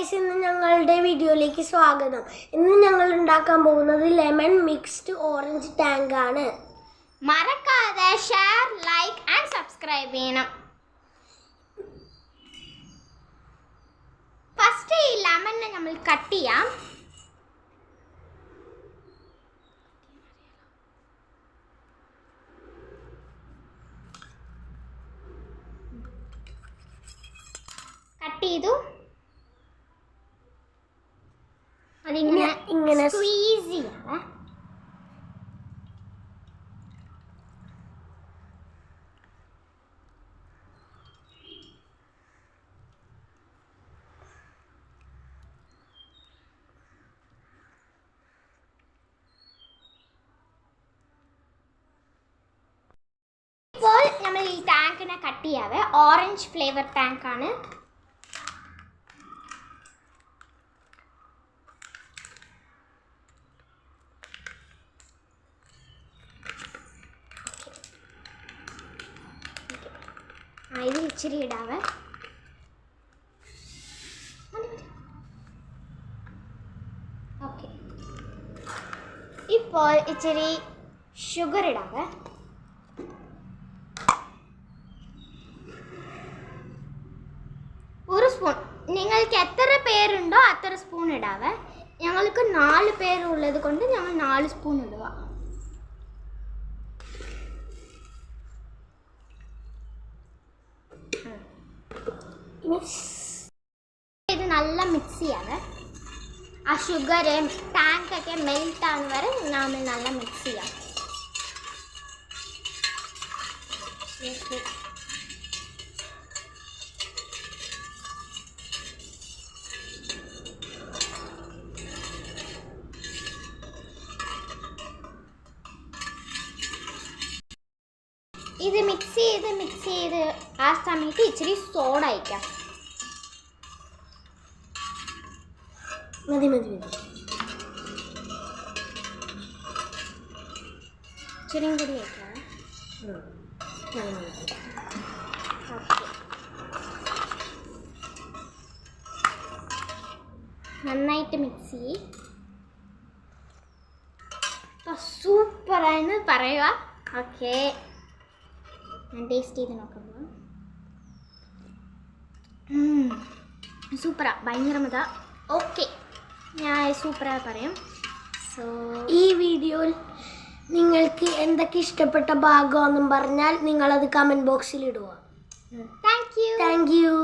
Guys, ഇന്ന് ഞങ്ങളുടെ വീഡിയോയിലേക്ക് സ്വാഗതം. ഇന്ന് ഞങ്ങൾ ഉണ്ടാക്കാൻ പോകുന്നത് ലെമൺ മിക്സ്ഡ് ഓറഞ്ച് ടാങ്ക് ആണ്. മറക്കാതെ ഷെയർ, ലൈക്ക് ആൻഡ് സബ്സ്ക്രൈബ് ചെയ്യണം. ഫസ്റ്റ് ഈ ലെമണിനെ നമ്മൾ കട്ട് ചെയ്യാം. കട്ട് ചെയ്തു. അതിങ്ങനെ സ്ക്വീസ് ചെയ്യാം. ഇപ്പോൾ നമ്മൾ ഈ ടാങ്കിനെ കട്ട് ചെയ്യാവേ. ഓറഞ്ച് ഫ്ലേവർ ടാങ്ക് ആണ്. ഇത് ഇച്ചിരി ഇടാവേ. ഓക്കെ, ഇപ്പോൾ ഇച്ചിരി ഷുഗർ ഇടാവേ. ഒരു സ്പൂൺ. നിങ്ങൾക്ക് എത്ര പേരുണ്ടോ അത്ര സ്പൂൺ ഇടാവേ. ഞങ്ങൾക്ക് 4 പേരുള്ളത് കൊണ്ട് ഞങ്ങൾ 4 സ്പൂൺ ഇടുക. ഇത് നല്ല മിക്സ് ചെയ്യാവേ. ആ ഷുഗർ ടാങ്കൊക്കെ മെൽറ്റ് ആവുന്ന വരെ നമ്മൾ നല്ല മിക്സ് ചെയ്യാം. ഇത് മിക്സ് ചെയ്ത് ആ സമയത്ത് ഇച്ചിരി സോഡ ഒഴിക്കാം. മതി ഇച്ചിരിയും കൂടി ഒഴിക്കാം. നന്നായിട്ട് മിക്സ് ചെയ്യും. സൂപ്പറായെന്ന് പറയുക. ഓക്കെ, ഞാൻ ടേസ്റ്റ് ചെയ്ത് നോക്കുമ്പോൾ സൂപ്പറാ, ഭയങ്കര മത. ഓക്കെ, ഞാൻ സൂപ്പറായി പറയും. സോ ഈ വീഡിയോയിൽ നിങ്ങൾക്ക് എന്തൊക്കെ ഇഷ്ടപ്പെട്ട ഭാഗമെന്നും പറഞ്ഞാൽ നിങ്ങളത് കമൻറ്റ് ബോക്സിൽ ഇടുക. Thank you.